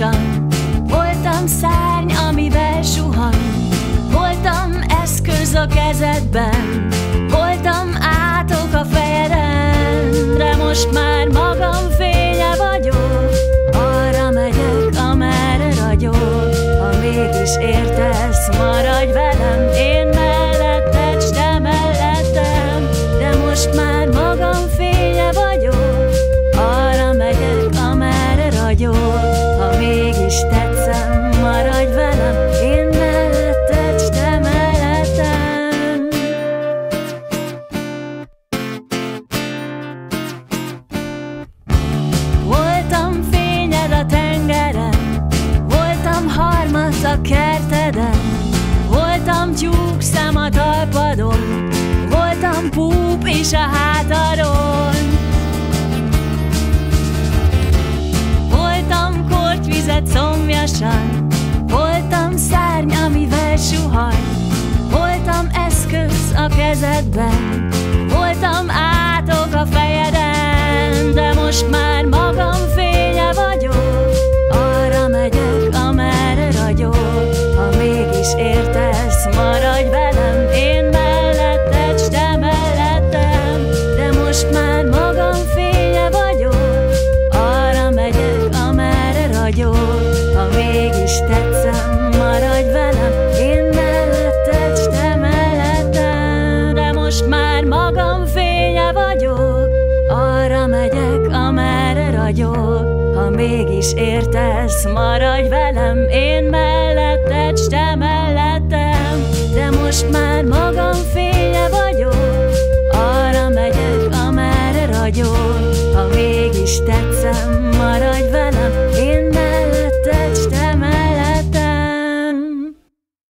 szomjasan, voltam szárny, amivel suhan, voltam eszköz a kezedben, voltam átok a fejeden, de most már magam fénye vagyok. Arra megyek, amerre ragyog, ha mégis értesz, maradj velem, én melletted, s te mellettem, de most már magam fénye vagyok. Arra megyek, amerre ragyog, ha mégis tetszem, maradj velem, én melletted, s te mellettem. Voltam fényed a tengeren, voltam harmat a kerteden, voltam tyúkszem a talpadon, voltam púp is a hátadon. Voltam kortyvizet szomjasan, voltam szárny, amivel suhany, voltam eszköz a kezedben, voltam átok a fejeden, de most már magam fénye vagyok. Arra megyek, amerre ragyog, ha mégis értesz, maradj velem, én melletted, s te mellettem, de most már magam fénye vagyok. Arra megyek, amerre ragyog, ha mégis tetszem, maradj velem, én melletted, s te mellettem, de most már magam fénye vagyok. Arra megyek, amerre ragyog, ha mégis értesz, maradj velem, én melletted, s te mellettem, de most már magam fénye vagyok. Arra megyek, amerre ragyog, ha mégis tetszem, maradj velem,